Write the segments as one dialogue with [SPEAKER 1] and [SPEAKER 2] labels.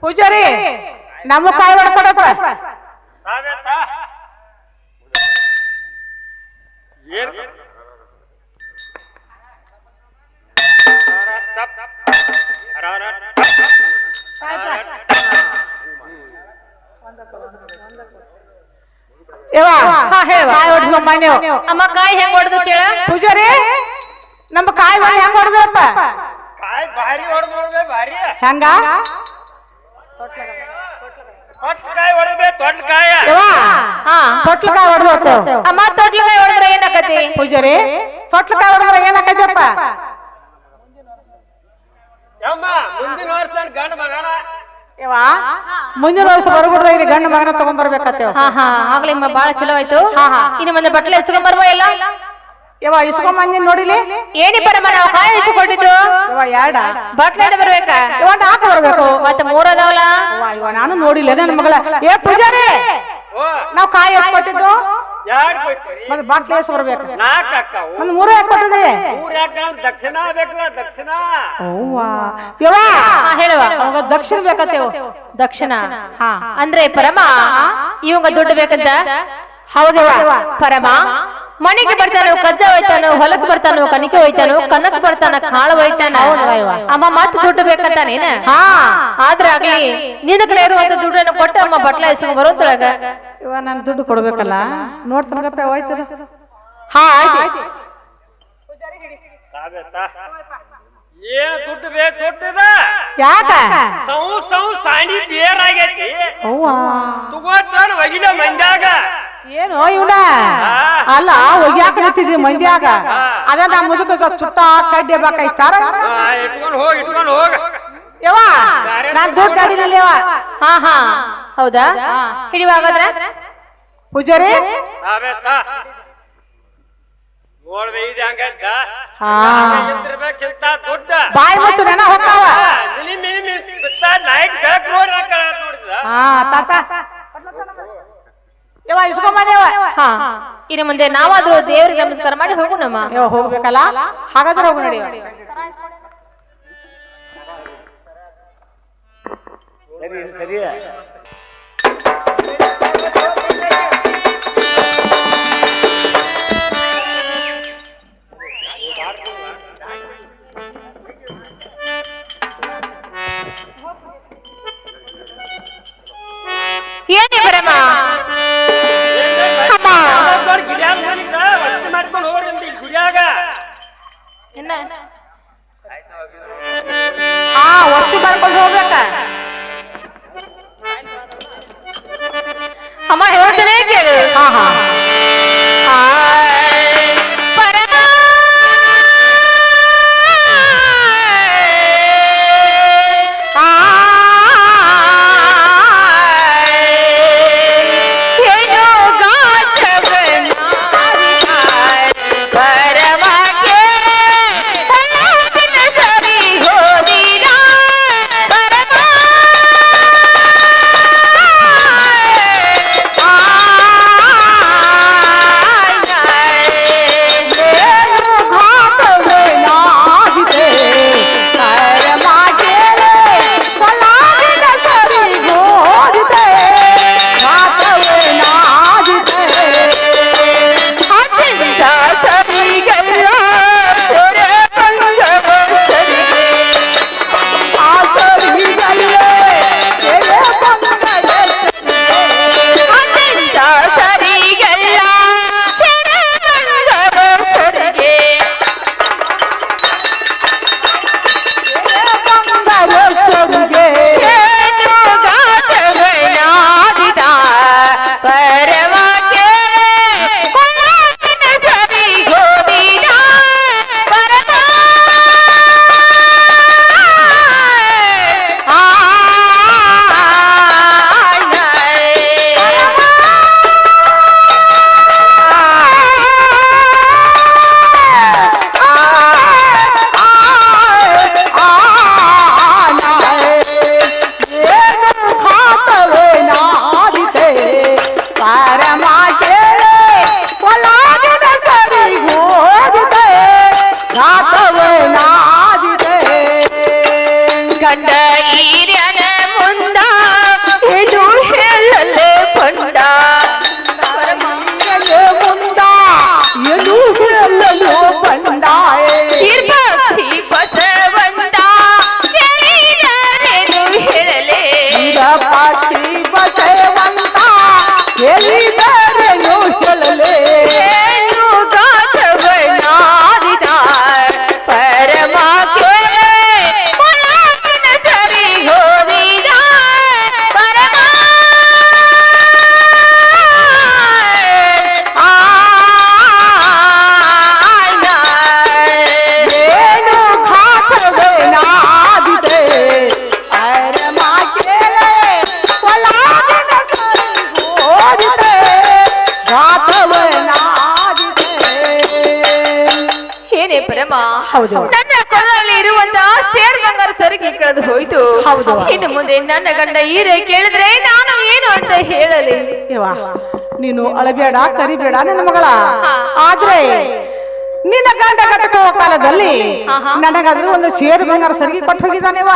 [SPEAKER 1] ಪೂಜಾರಿ ನಮ್ಮ ಕಾಯಿ ಹೊಡ್ಕೊಡಪ್ಪ
[SPEAKER 2] ಅಮ್ಮ ಕಾಯಿ ಹೆಂಗ್ ಹೊಡೆದು ಕೇಳ
[SPEAKER 1] ಪೂಜಾರಿ ನಮ್ಮ ಕಾಯಿ ಹೆಂಗ್ ಹೊಡೆದಪ್ಪ ಹೆಂಗ ತೊಟ್ಲಕಾಯಿ ಹೊಡೆದ
[SPEAKER 2] ಅಮ್ಮ ತೊಟ್ಲಕಾಯಿ ಹೊಡೆದ್ರೆ ಏನಾಕತಿ
[SPEAKER 1] ಪೂಜಾರಿ ತೊಟ್ಲಕಾಯಿ ಹೊಡೆದ್ರೆ ಏನಾಕೈತಪ್ಪ ಮುಂದಿನ ವರ್ಷ ಬರ್ಬಿಡ್ರ ಇಲ್ಲಿ ಗಂಡ ಮಗನ ತಗೊಂಡ್ ಬರ್ಬೇಕತ್ತೇವ
[SPEAKER 2] ಆಗ್ಲಿಮ್ಮ ಬಾಳ ಚಲೋ ಆಯ್ತು ಇನ್ನು ಮುಂದೆ ಬಟ್ಲೆ ಎಸ್ಕೊಂಡ್ ಬರ್ಬೋ ಇಲ್ಲ
[SPEAKER 1] ಇಸ್ಕೊಂಡ್ ಮಂದಿನ ನೋಡಿಲಿ
[SPEAKER 2] ಏನಿಪ್ಪರಮ್ಮ ನಾವು ಕಾಯಿ ಇಸ್ಕೊಂಡಿದ್ದು
[SPEAKER 1] ಎರಡ
[SPEAKER 2] ಬಟ್ಲೆ ಬರ್ಬೇಕಾ
[SPEAKER 1] ಹಾಕ ಬರ್ಬೇಕು
[SPEAKER 2] ಮತ್ತೆ ಮೂರದವಲ್ಲ
[SPEAKER 1] ನಾನು ನೋಡಿಲ್ಲ ನನ್ನ ಮಗಳ ಏ ಪೂಜಾರಿ ನಾವ್ ಕಾಯಿ ಎಸ್ಕೊಟ್ಟಿದ್ದು ಮತ್ತೆ ಬಾಟ್ಲಿ ಎಸ್ ಬರ್ಬೇಕು ಒಂದು ಮೂರು ಯಾಕೆ ಕೊಟ್ಟಿದೆ
[SPEAKER 2] ಹೇಳುವ
[SPEAKER 1] ದಕ್ಷಿಣ ಬೇಕತ್ತೇವ
[SPEAKER 2] ದಕ್ಷಿಣ ಅಂದ್ರೆ ಪರಮ ಇವಂಗ ದುಡ್ಡು ಬೇಕಂತ
[SPEAKER 1] ಹೌದವ
[SPEAKER 2] ಪರಮ ಮನೆಗೆ ಬರ್ತಾನೋ ಕಜ್ಜ ಹೋಯ್ತಾನೋ ಹೊಲಕ್ ಬರ್ತಾನೋ ಕಣಿಕೆ ಹೋಯ್ತಾನೋ ಕನಕ್ ಬರ್ತಾನ ಕಾಳ ಹೋಯ್ತಾನ ಅಮ್ಮ ಮತ್ ದುಡ್ಡು ಬೇಕಂತಾನೇನ ಆದ್ರೆ ಆಗ್ಲಿ ನಿನ್ನ ಕಡೆ ಇರುವಂತ ದುಡ್ಡನ್ನು ಕೊಟ್ಟು ಅಮ್ಮ ಬಟ್ಲ ಎಸ್ಕೊಂಡ್ ಬರೋದ್ರೊಳಗ
[SPEAKER 1] ನಾನು ದುಡ್ಡು ಕೊಡ್ಬೇಕಲ್ಲ ನೋಡ್ತಾನಪ್ಪ ಹೋಯ್ತದ
[SPEAKER 3] ಏನ್ ದುಡ್ಡು ಬೇಕು ದುಡ್ಡದ
[SPEAKER 1] ಯಾಕ
[SPEAKER 3] ಸಾಣಿ ಬೇರ್ ಆಗೈತಿ ತಗೋತಾನ ಒಗಿಲ ಮಂದ್ಯಾಗ
[SPEAKER 1] ಏನು ಇವನ ಅಲ್ಲ ಒಗ್ಯಾಕ ನಿಂತಿದ್ವಿ ಮಂದ್ಯಾಗ ಅದ ನಮ್ಮ ಮುದುಕ ಚುಟ್ಟ ಕಡ್ಡಿ ಬೇಕಾಯ್ತಾರ
[SPEAKER 3] ಇಟ್ಕೊಂಡ್ ಹೋಗ
[SPEAKER 1] ಯವ್ವ ನಾನ್ ದುಡ್ಡು ಅಡಿನಲ್ಲಿ
[SPEAKER 2] ಹೌದಾ ಹಿಡಿವಾಗದ್ರ
[SPEAKER 1] ಪೂಜಾರಿ ಬಾಯಿ ಮುಚ್ಚು ನೆನ ಹೋಗ್ತಾವ ಇಸ್ಕೊಂಬಂದೇವ
[SPEAKER 2] ಇನ್ನು ಮುಂದೆ ನಾವಾದ್ರೂ ದೇವರಿಗೆ ನಮಸ್ಕಾರ ಮಾಡಿ ಹೋಗೋಣಮ್ಮ
[SPEAKER 1] ಹೋಗ್ಬೇಕಲ್ಲ ಹಾಗಾದ್ರೆ ಹೋಗು ನಡಿ
[SPEAKER 3] ಸರಿ
[SPEAKER 2] ಏನೇ ಬರಮ್ಮ
[SPEAKER 3] ಮಾಡ್ಕೊಂಡು ಹೋಗ್ರಿ ಗುಡಿಯಾಗ
[SPEAKER 1] ವಸ್ತು ಮಾಡ್ಕೊಂಡು ಹೋಗ್ಬೇಕ
[SPEAKER 2] ಅಮ್ಮ ಹೇಳ್ತೇನೆ ಕೇಳು ಭರಮ
[SPEAKER 1] ಹೌದು.
[SPEAKER 2] ನನ್ನ ಕೊಳ್ಳಲ್ಲಿ ಇರುವಂತಹ ಸೇರ್ ಬಂಗಾರ ಸರಿಗೆ ಕಳೆದು ಹೋಯ್ತು.
[SPEAKER 1] ಹೌದು.
[SPEAKER 2] ಇನ್ನು ಮುಂದೆ ನನ್ನ ಗಂಡ ಹೀರೆ ಕೇಳಿದ್ರೆ ನಾನು ಏನು ಅಂತ ಹೇಳಲಿ?
[SPEAKER 1] ನೀನು ಅಳಬೇಡ ಕರಿಬೇಡ ನನ್ನ ಮಗಳ. ಆದ್ರೆ ನಿನ್ನ ಗಂಡ ಕಟ್ಟಕ ಕಾಲದಲ್ಲಿ ನನಗಾದ್ರೂ ಒಂದು ಸೇರು ಬಂಗಾರ ಸರಿಗೆ ಕೊಟ್ಟು ಹೋಗಿದ್ದಾನೆವ.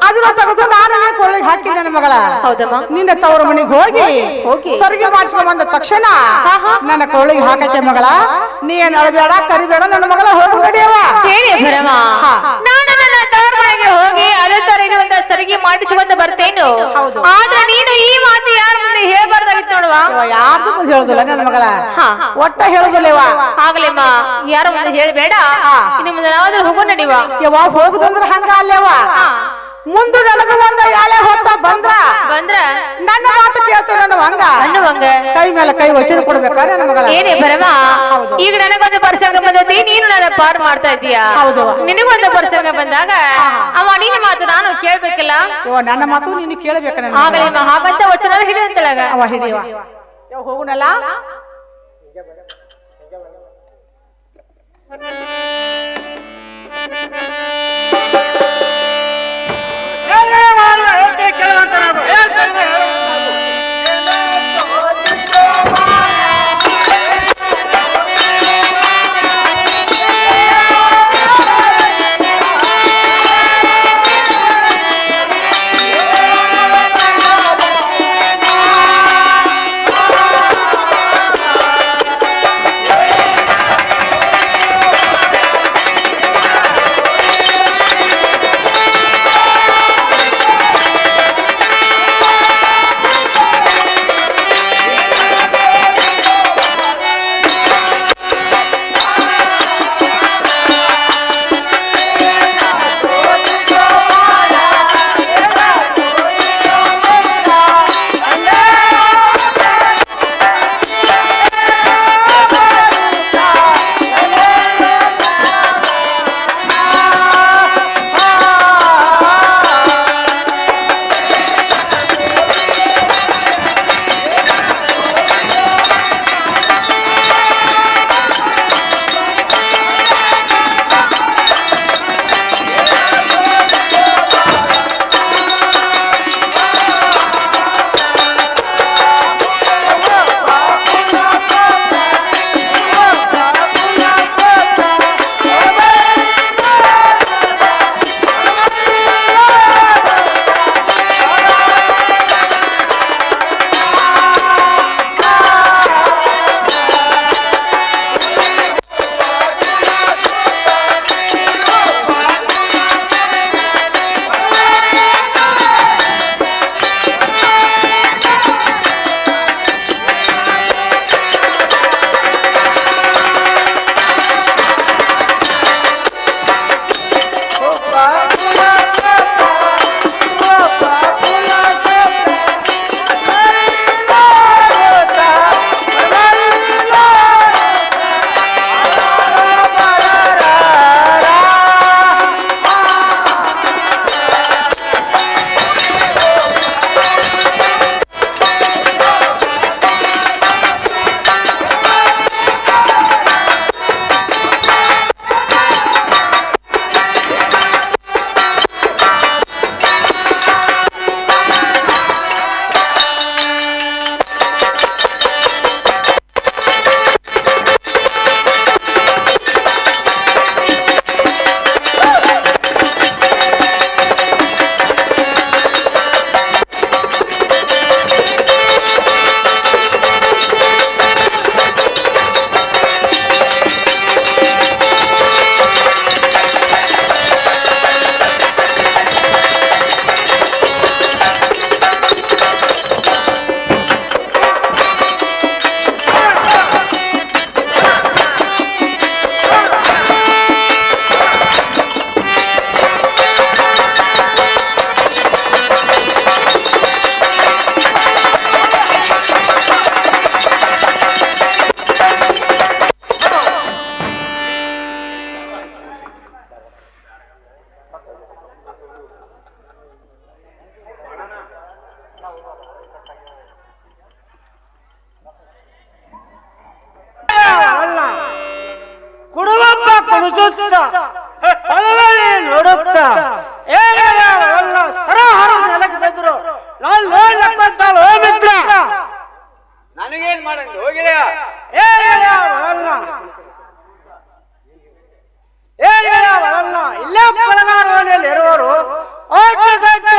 [SPEAKER 1] ಅದನ್ನ ತೆಗೆದು ನಾನು ಕೊಳ್ಳಿಗೆ ಹಾಕಿ ನನ್ನ ಮಗಳ.
[SPEAKER 2] ಹೌದಮ್ಮ.
[SPEAKER 1] ನಿನ್ನ ತವರು ಮನೆಗೆ ಹೋಗಿ ಸರಿಗೆ ಮಾಡಿಸ್ಕೊಂಡ್ ಬಂದ ತಕ್ಷಣ ನನ್ನ ಕೊಳ್ಳಿಗೆ ಹಾಕೈತೆ ಮಗಳ. ನೀನ್ ಅಳಬೇಡ ಕರಿಬೇಡ ನನ್ನ ಮಗಳ ಹೋಗಿ ನಡಿಯವ.
[SPEAKER 2] ಹೇಳಿ ಭರಮ, ನಾನು ನನ್ನ ತವರು ಮನೆಗೆ ಹೋಗಿ ಅದೇ ತರ ಇರುವಂತ ಸರಿಗೆ ಮಾಡಿಸಿಕೊಂಡ ಬರ್ತೇನು. ಆದ್ರೆ ನೀನು ಈ ಮಾತು ಯಾರ ಮುಂದೆ ಹೇಳ್ಬಾರ್ದಾಗಿತ್ತು ನೋಡುವ.
[SPEAKER 1] ಯಾರ್ದು ಮುಂದೆ ಹೇಳುದಿಲ್ಲ ನನ್ನ ಮಗಳ, ಒಟ್ಟ ಹೇಳುದಿಲ್ಲವ.
[SPEAKER 2] ಆಗ್ಲೇಮ್ಮ, ಯಾರ ಮುಂದೆ ಹೇಳ್ಬೇಡ. ಇನ್ನು ಮುಂದೆ ನಾವಾದ್ರೂ ಹೋಗೋ ನಡಿವ.
[SPEAKER 1] ಯಾವಾಗ ಹೋಗುದಂದ್ರ ಹಂಗ ಅಲ್ಲೇವ. ಮುಂದೆ ನನಗ ಒಂದ ಯಾಳೆ ಹೊತ್ತ ಬಂದ್ರ ನನ್ನ ಮಾತು ಕೇಳ್ತೇವೆ ಅನ್ನುವಂಗ ಕೈ ಮೇಲೆ ಕೈ ವಚನ ಕೊಡ್ಬೇಕಾ ನನ್ನ ಮಗಳ.
[SPEAKER 2] ಏನೇ ಭರಮ, ಈಗ ನನಗೊಂದು ಪ್ರಸಂಗ ಬಂದೈತಿ, ನೀನು ನನ್ನ ಪಾರ್ ಮಾಡ್ತಾ ಇದೀಯಾ.
[SPEAKER 1] ಹೌದು.
[SPEAKER 2] ನಿನಗೊಂದು ಪ್ರಸಂಗ ಬಂದಾಗ ಅವ ನಿನ್ನ ಮಾತು ನಾನು ಕೇಳ್ಬೇಕಿಲ್ಲ.
[SPEAKER 1] ನನ್ನ ಮಾತು ನೀನು ಕೇಳಬೇಕ.
[SPEAKER 2] ಆಗಲೇಮ್ಮ, ಹಾಗಂತ ವಚನ ಹಿಡಿಯಂತಳಗ
[SPEAKER 1] ಅವ ಹಿಡಿಯವ. ಹೋಗುನಲ್ಲ.
[SPEAKER 4] ಕುಣಿಸುತ್ತ ಹೊಲದಲ್ಲಿ ನೋಡುತ್ತ ಎಲ್ಲ ಸರಹರ ನೆಲಕ್ಕೆ ಬಿದ್ರು ನಾನು ನೋಡ್ಲಕ್ಕಂತಾಳ ಓ ಮಿತ್ರ
[SPEAKER 3] ನನಗೇನ್ ಮಾಡಂದು ಹೋಗಿಲ್ಲ
[SPEAKER 4] ಇಲ್ಲೇ ಕೊಳಗಾರದಲ್ಲಿ ಇರುವರು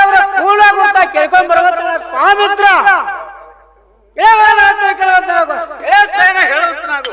[SPEAKER 4] ಅವರ ಕೂಲ ಗುರ್ತ ಕೇಳ್ಕೊಂಡ್ ಬರುವಂತ ಪಾಮಿತ್ರ
[SPEAKER 3] ಹೇಳುತ್ತ ನಾವು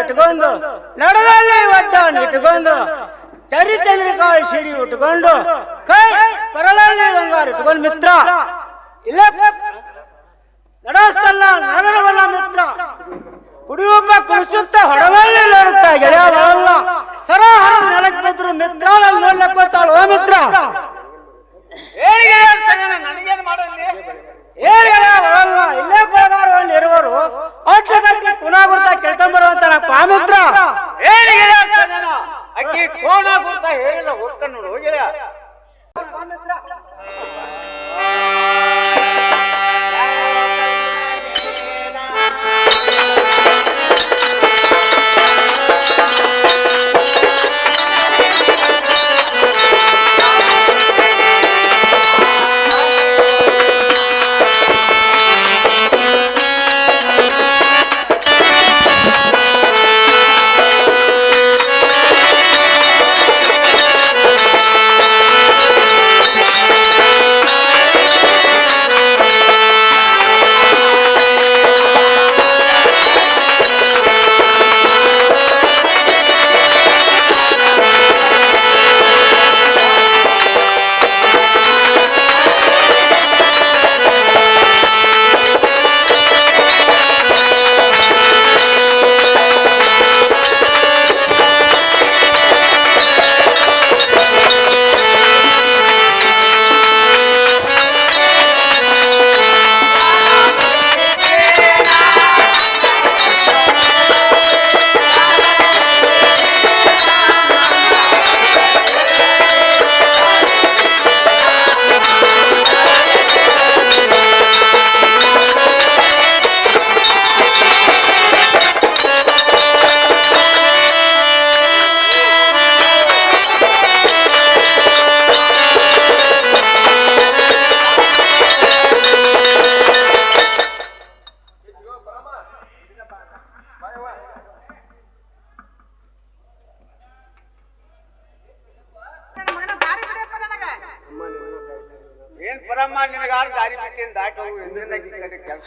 [SPEAKER 4] ಇಟ್ಕೊಂಡು ನಡದಲ್ಲಿ ಒಡ್ಡನ್ನು ಇಟ್ಟುಕೊಂಡು ಚರಿಚಂದ್ರಿಕಾಳು ಸಿರಿ ಉಟ್ಕೊಂಡು ಕೈ ಕೊರಳಲ್ಲಿ ಬಂಗಾರ ಇಟ್ಕೊಂಡು ಮಿತ್ರ ಇಲ್ಲ ನಡೆಸಲ್ಲ ನಗರವಲ್ಲ ಮಿತ್ರ ಕುಡಿಯುವ ಕುಡಿಸುತ್ತ ಹೊಡವಲ್ಲಿ ನೋಡುತ್ತಾ ಗೆಳೆಯವಲ್ಲ ಸರಹರ ನೆಲಕ್ಕೆ ಬಿದ್ರು ಮಿತ್ರ ನೋಡ್ಲಕ್ಕೆ ಗೊತ್ತಾಳು ಓ ಮಿತ್ರ
[SPEAKER 3] ನನಗೇನ್ ಮಾಡಲ್ಲಿ
[SPEAKER 4] ಏನಿಲ್ಲ ಇಲ್ಲೇ ಕೊಳಗಾರದಲ್ಲಿ ಇರುವರು ಒಟ್ಟು ಪುನಃ ಗುರ್ತ ಕೇಳ್ಕೊಂಬರುವಂತ ಪಾಮಿತ್ರ
[SPEAKER 3] ಅಕ್ಕಿ ಕೋಣ ಗುರ್ತ ಹೇಳಿಲ್ಲ ಹೋಗ್ತಾನೆ ನೋಡು ಹೋಗಿಲ್ಲ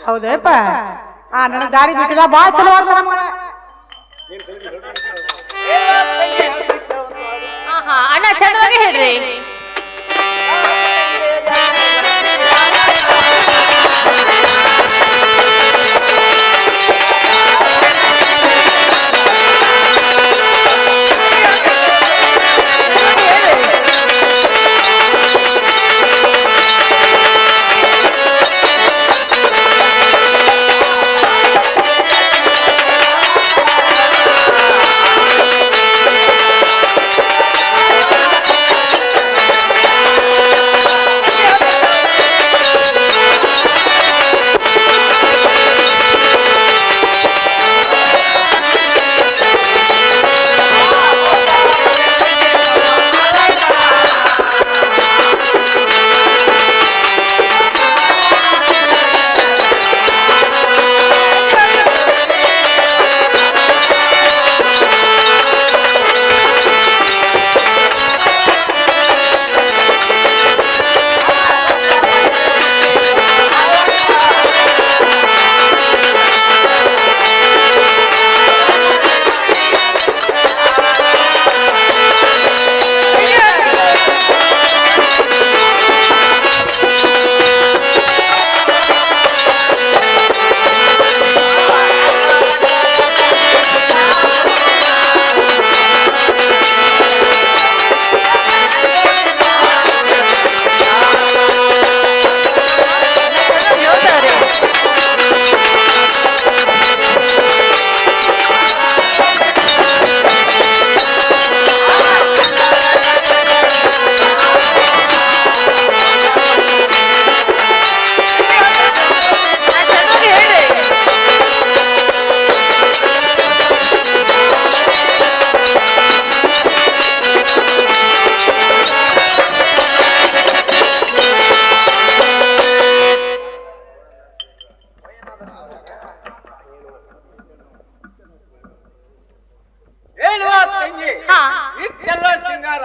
[SPEAKER 1] ಹೌದಪ್ಪ ನನಗೆ ದಾರಿ ಬಿಟ್ಟಿಲ್ಲ ಬಾಳ ಚಲೋ ಆತ ನಮಗ
[SPEAKER 2] ಅಣ್ಣ ಚಂದವಾಗಿ ಹೇಳ್ರಿ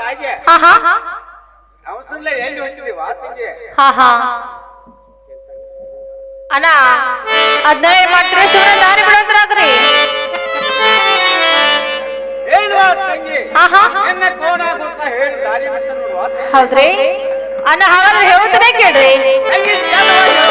[SPEAKER 3] ಹಾಗೆ
[SPEAKER 2] ಆಹಾ
[SPEAKER 3] ಅವಸರಲ್ಲೇ ಎಲ್ಲಿ ಹೊಂಟಿದೀವ ತಂಗಿ
[SPEAKER 2] ಹಾ ಹಾ ಅಣ್ಣ ಅದ್ನ ಏನ್ ಮಾಡ್ತೀರಿ ಸುಮ್ಮನೆ ದಾರಿ ಬಿಡೋದ್ರಾಗ್ರಿ
[SPEAKER 3] ಹೇಳುವ ತಂಗಿ
[SPEAKER 2] ಆಹಾ
[SPEAKER 3] ಎನ್ನ ಕೋಣ ಗುರ್ತ ಹೇಳಿ ದಾರಿ ಬಿಟ್ಟ ನೋಡುವ
[SPEAKER 2] ಹೌದ್ರಿ ಅಣ್ಣ ಹಾಗಾದ್ರೆ ಹೇಳ್ತಾನೆ ಕೇಳ್ರಿ
[SPEAKER 3] ತಂಗಿ ಚೆನ್ನಾಗಿ ಹೇಳು.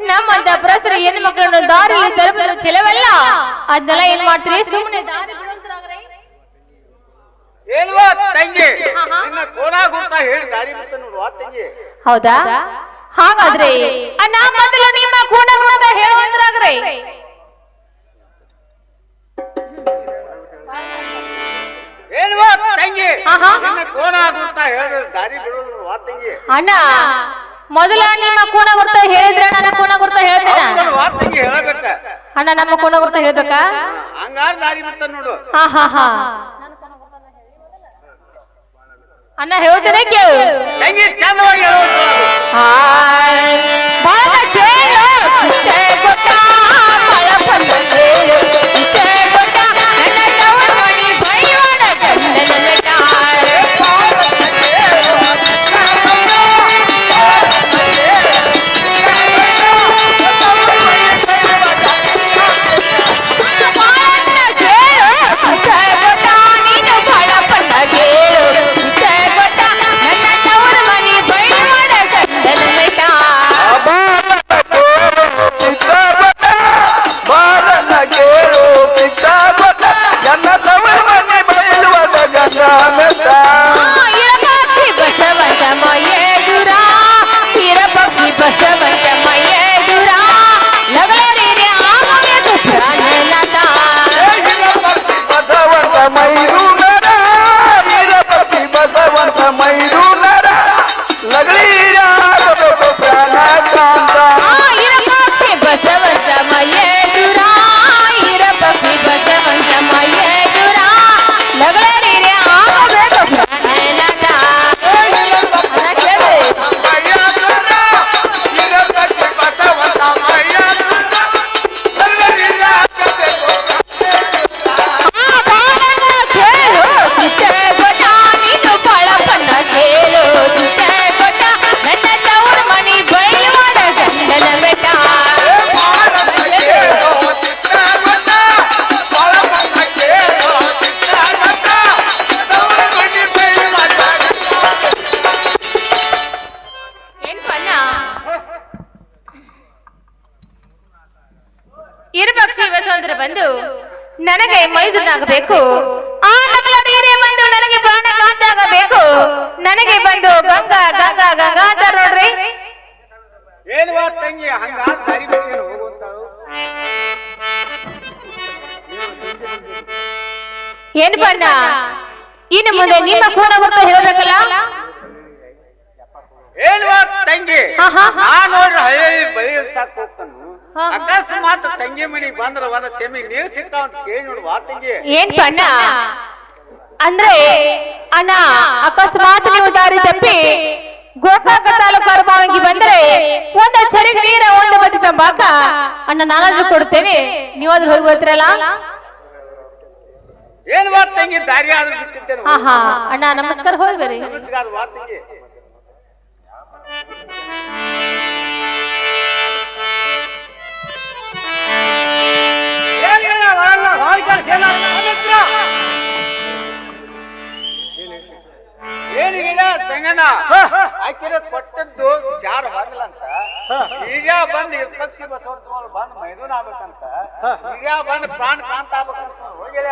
[SPEAKER 2] ನಮ್ಮಂತ ಪ್ರಸರ ಹೆಣ್ಣು ಮಕ್ಕಳನ್ನು ದಾರಿಯಲ್ಲಿ ತಲುಪಲು ಚೆಲವಲ್ಲ ಅದನ್ನೆಲ್ಲ ಏನ್ ಮಾಡ್ತೀರಿ ಸುಮ್ಮನೆ ದಾರಿ ಬಿಡುವಂತರಾಗ್ರಿ
[SPEAKER 3] ಹೇಳುವ ತಂಗಿ ನಿನ್ನ ಕೋಣ ಗುರ್ತ ಹೇಳಿ ದಾರಿ ಬಿಟ್ಟ ನೋಡುವ ತಂಗಿ
[SPEAKER 2] ಹೌದಾ ಹಾಗಾದ್ರೆ ಅಣ್ಣ ಮೊದಲು ನಿಮ್ಮ ಕೂಡ ಗುಣದ ಹೇಳುವಂತರಾಗ್ರಿ
[SPEAKER 3] ಹೇಳುವ ತಂಗಿ ನಿನ್ನ ಕೋಣ ಗುರ್ತ ಹೇಳಿದ್ರೆ ದಾರಿ ಬಿಡೋದು ನೋಡುವ ತಂಗಿ
[SPEAKER 2] ಅಣ್ಣ ಮೊದಲ ನಿಮ್ಮ ಕೋಣ ಗುರ್ತ ಹೇಳಿದ್ರೆ ನನ್ನ ಕೋಣ ಗುರ್ತ ಹೇಳ್ತೇನೆ
[SPEAKER 3] ನೋಡುವ ತಂಗಿ ಹೇಳಬೇಕ
[SPEAKER 2] ಅಣ್ಣ ನಮ್ಮ ಕೋಣ ಗುರ್ತ ಹೇಳ್ಬೇಕಾ
[SPEAKER 3] ಹಂಗಾರ ದಾರಿ ಬಿಟ್ಟ ನೋಡು
[SPEAKER 2] ಹಾ ಹಾ ಹಾ ಅಣ್ಣ ಹೇಳ್ತೇನೆ ಕೇಳು
[SPEAKER 3] ತಂಗಿ ಚಂದವಾಗಿ ಹೇಳುವಂತ
[SPEAKER 2] ಬಾಳ ಕೇಳು ಇಷ್ಟೇ ಗೊತ್ತ ಬಾಳ ಬಂದ ಕೇಳು ಇಷ್ಟೇ ಗೊತ್ತ ನನ್ನ ತವರು ಮನಿ ಬೈವಾಡ ಗಂಡನ ಮೆಟ್ಟ ಬಂದು ನನಗೆ ಮೈದುನಾಗಬೇಕು ಆ ನಗಲ ನೀರೇ ಬಂದು ನನಗೆ ಪ್ರಾಣ ಕಾಂತಾಗಬೇಕು ನನಗೆ ಬಂದು ಗಂಗಾ ಗಂಗಾ ಗಂಗಾ ಅಂತ ನೋಡ್ರಿ.
[SPEAKER 3] ಏನ್ವಾ ತಂಗಿ ಹಂಗ ದಾರಿ ಬಿಟ್ಟು ಹೋಗುವಂತಾಳು?
[SPEAKER 2] ಏನ್ ಬಣ್ಣ ಇನ್ನು ಮುಂದೆ ನಿಮ್ಮ ಕೋಣ ಗುರುತು ಹೇಳಬೇಕಲ್ಲ?
[SPEAKER 3] ಏನ್ವಾ ತಂಗಿ ನಾ ನೋಡ್ರಿ ಹಳ್ಳಿ ಬಳಿ ಸಾಕ್ ಹೋಗ್ತಾನು. ಅಕಸ್ಮಾತ್ ತಂಗಿ ಮನಿಗ್ ಬಂದ್ರ ಒಂದ ತೆಮಿಗ್ ನೀರ್ ಸಿಗ್ತಾವ ಅಂತ ಕೇಳಿ ನೋಡುವ ತಂಗಿ.
[SPEAKER 2] ಏನ್ ಬಣ್ಣ ಅಂದ್ರೆ ಅಣ್ಣ ಅಕಸ್ಮಾತ್ ನೀವು ದಾರಿ ತಪ್ಪಿ ಗೋಕಾಕ ತಾಲೂಕು ಅರಮಾವಂಗಿ ಬಂದ್ರೆ ಒಂದು ಚರಿಗೆ ನೀರ ಒಂದು ಬದಿ ತಂಬಾಕ ಅಣ್ಣ ನಾನಾದ್ರೂ ಕೊಡ್ತೇನೆ, ನೀವಾದ್ರೂ ಹೋಗಿ ಬರ್ತೀರಲ್ಲ?
[SPEAKER 3] ಏನ್ವಾ ತಂಗಿ ದಾರಿ ಆದ್ರೂ ಬಿಟ್ಟಿದ್ದೇನೆ.
[SPEAKER 2] ಅಣ್ಣ ನಮಸ್ಕಾರ, ಹೋಗ್ಬೇರಿ.
[SPEAKER 3] ನಮಸ್ಕಾರ ವಾ ತಂಗಿ. ಏನಿಗಿಲ್ಲ ತಂಗಣ್ಣ ಆಕಿರ ಕೊಟ್ಟದ್ದು ಚಾರ ಬಂದ್ಲಂತ. ಈಗ ಬಂದ್ ಪಕ್ಷಿ ಬಸವರ್ತ ಬಂದ್ ಮೈದೂನ್ ಆಗ್ಬೇಕಂತ, ಈಗ ಬಂದ್ ಪ್ರಾಣ ಕಾಂತ ಆಗ್ಬೇಕಂತ ಹೋಗಿಲ್ಲ.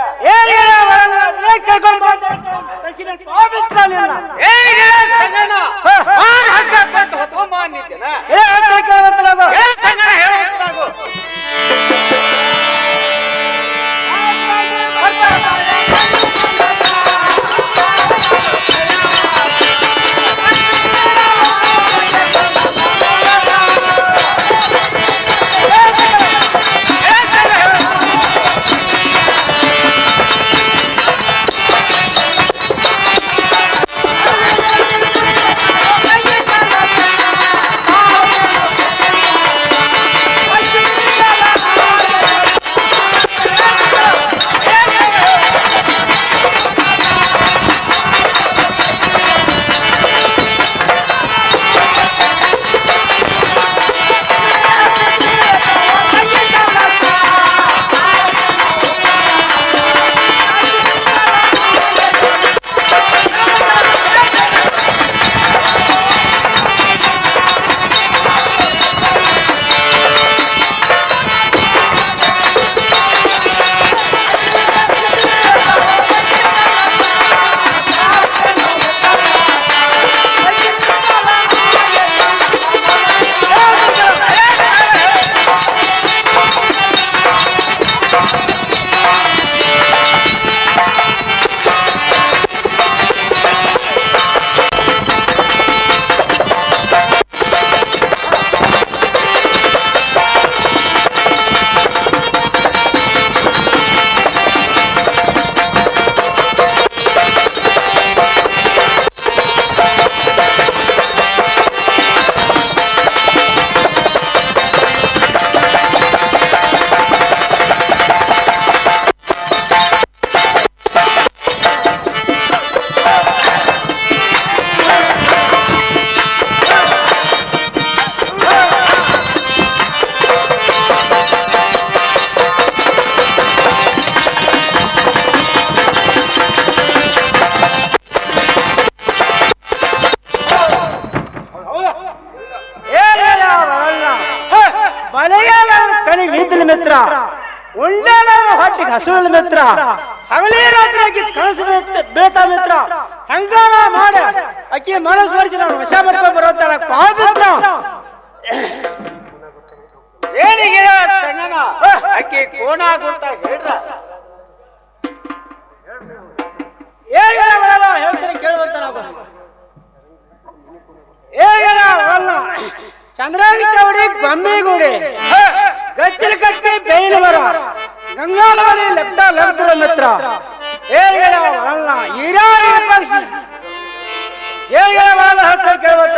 [SPEAKER 3] ತಂಗಣ್ಣ ಹೊತ್ಕೊಂಬ ಅಂದಿದ್ದೇನ ತಂಗಣ್ಣ ಹೇಳೋ
[SPEAKER 4] ಮಿತ್ರ ಉಂಡಾಲ ಹೊಟ್ಟಿಗೆ ಹಸುವಿನ ಮಿತ್ರ ಹಗಲೇ ರಾತ್ರಿ ಕನಸು ಬೀಳ್ತಾ ಮಿತ್ರ ಹಂಗಾರ ಮಾಡ ಅಕ್ಕಿ ಮನಸ್ಸು ಹೊರಿಸಿ ನಾವು ವಶ ಮಾಡ್ಕೊಂಡು ಬರೋತಾಳ ಮಿತ್ರ
[SPEAKER 3] ಏನಿಗೆ ಸಂಗನ ಅಕ್ಕಿ ಕೋಣ ಗುಂತ ಹೇಳ್ರ
[SPEAKER 4] ಹೇಳ್ತಾರೆ ಕೇಳುವಂತ ನಾವು ಚಂದ್ರಾಗಿ ಚೌಡಿ ಗೊಂಬೆಗೂಡಿ ಗಚ್ಚಲ ಕಟ್ಟಿ ಬೇಯಿನ ಮರ ಗಂಗಾಳವಲ್ಲಿ ಲೆಪ್ತ ಲಬ್ದ್ರ ಮಿತ್ರ ಹೇಳ ಹಿರಿಯ ಪಕ್ಷಿ ಹೇಳ್ತಾರೆ ಕೇಳುವಂತ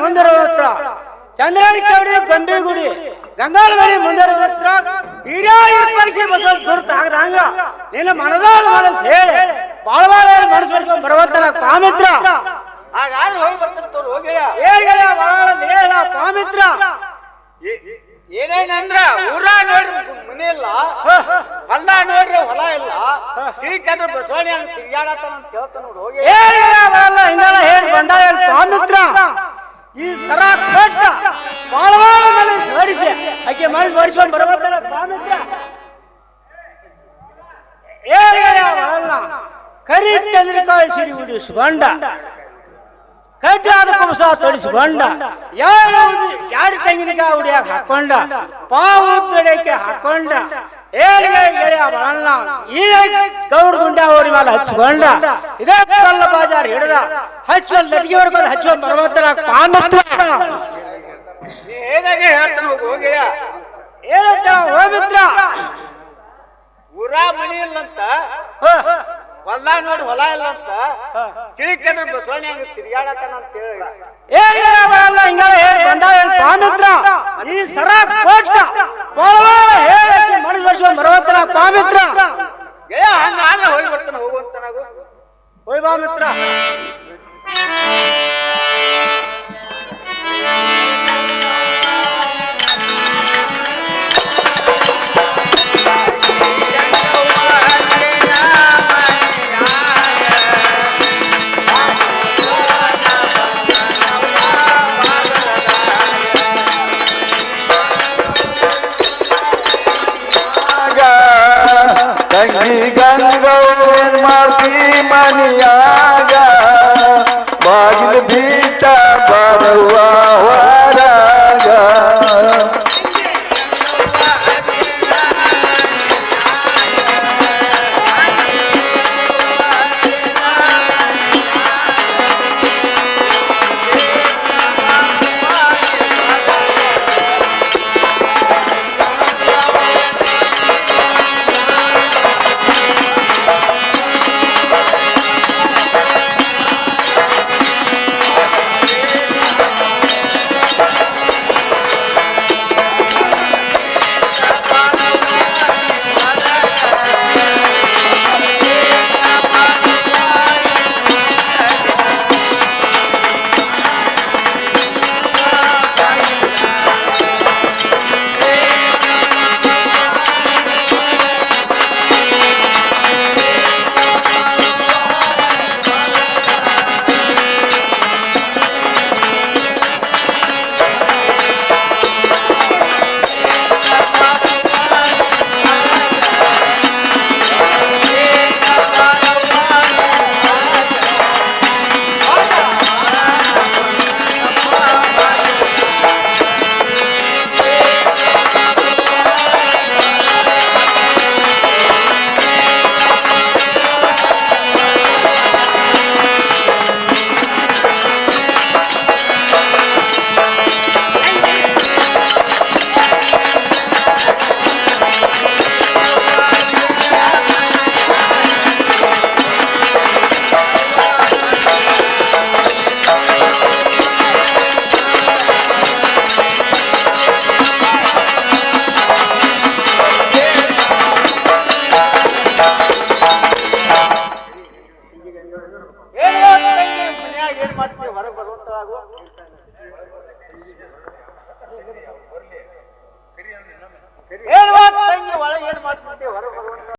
[SPEAKER 4] ಮುಂದಿರುವ ಹತ್ರ ಚಂದ್ರಾಣಿ ಚೌಡಿ ಗಂಬಿಗುಡಿ ಗಂಗಾಳಮಣಿ ಮುಂದಿರುವ ಹತ್ರ ಹಿರಿಯ ಪರೀಕ್ಷೆ ಬಸವ ಗುರುತು ಆಗದಂಗ ನಿನ್ನ ಮನದಾಳ ಮನಸ್ಸು ಹೇಳಿ ಬಾಳ ಮನಸ್ಸು ಮಾಡ್ಕೊಂಡು ಬರುವಂತನ ಪಾಮಿತ್ರ
[SPEAKER 3] ಹಾಗಾದ್ರೆ ಹೋಗಿ ಬರ್ತಂತವ್ರು ಹೋಗಿಯ
[SPEAKER 4] ಹೇಳ ಹೇಳ ಪಾಮಿತ್ರ
[SPEAKER 3] ಏನೇನಂದ್ರ ಊರ ನೋಡ್ರಿ ಮನೆ ಇಲ್ಲ ಹೊಲ ನೋಡ್ರಿ ಹೊಲ ಇಲ್ಲ ತಿಳ್ಕಂದ್ರ ಬಸವಣ್ಣ ಹಂಗ ತಿರ್ಗಾಡತಾನ ಅಂತ ಹೇಳ್ತಾನ ನೋಡು ಹೋಗಿ
[SPEAKER 4] ಹಿಂಗೆಲ್ಲ ಹೇಳಿ ಬಂದ ಪಾಮಿತ್ರ ಈ ಸರ ಕೊಟ್ಟ ಬಾಳ ಮೇಲೆ ಹೊಡಿಸಿ ಆಕೆ ಮನಸ್ಸು ಹೊಡಿಸ್ಕೊಂಡು ಬರುವಂತನ ಪಾಮಿತ್ರ ಕರಿ ಚಂದ್ರಿಕಾಯಿ ಸಿರಿ ಉಡಿಸ್ಕೊಂಡ ಕಡ್ಡಾದ ಕುಂಸ ತೊಡಿಸ್ಕೊಂಡ ಎರಡು ತೆಂಗಿನಕಾಯಿ ಉಡಿಯಾಕ ಹಾಕೊಂಡ ಪಾವು ತೊಡೆಯಕ್ಕೆ ಹಾಕೊಂಡ ಗೆಳೆಯ ಬರಲ್ಲ ಈ ಗೌರ್ ಗುಂಡ ಅವ್ರ ಮೇಲೆ ಹಚ್ಕೊಂಡ ಇದೇ ಕಲ್ಲ ಬಾಜಾರ್ ಹಿಡಿದ ಹಚ್ಚುವಲ್ ನಟಿಗೆವರ ಮೇಲೆ ಹಚ್ಚುವಲ್ ಬರುವಂತರ
[SPEAKER 3] ಏನಾಗೆ ಹೇಳ್ತಾನ ಹೋಗಿಯ
[SPEAKER 4] ಏನಂತ ಹೋಗಿದ್ರ
[SPEAKER 3] ಊರ ಮನಿ ಇಲ್ಲಂತ ಹೊಲ ನೋಡಿ ಹೊಲ ಇಲ್ಲ ಅಂತ ತಿಳ್ಕಂದ್ರ ಬಸವಣ್ಣ ಹಂಗ ತಿರ್ಗಾಡತಾನ ಅಂತ ಹೇಳಿ
[SPEAKER 4] ಹಿಂಗೆಲ್ಲ ಹೇಳಿ ಬಂದ ಪಾಮಿತ್ರ ಈ ಸರ ಕೊಟ್ಟ ಹೇಳಿ ಮನಸ್ಸು ವರ್ಷ ಬರುವಂತರ ಪಾಮಿತ್ರ
[SPEAKER 3] ಹಂಗ ಆದ್ರೆ ಹೋಗಿ ಬರ್ತಾನ ಹೋಗುವಂತನಾಗು
[SPEAKER 4] ಹೋಯ್ ಪಾಮಿತ್ರ
[SPEAKER 5] ತಂಗಿ ಗಂಗವ್ವ ಮಾಡ್ತಿ ಮನಿಯಾಗ ಬಾಗಿಲು ಬೀಟ ಬರುವ ಹೊರಗ
[SPEAKER 3] ಏನ್ ಮಾಡ್ತೀವಿ ಹೊರಗೆ ಬರುವಂತಳಾಗು ಹೇಳುವ ತಂಗಿ ಒಳಗೆ ಏನ್ ಮಾಡ್ತೀವಿ ಹೊರಗೆ ಬರುವಂತ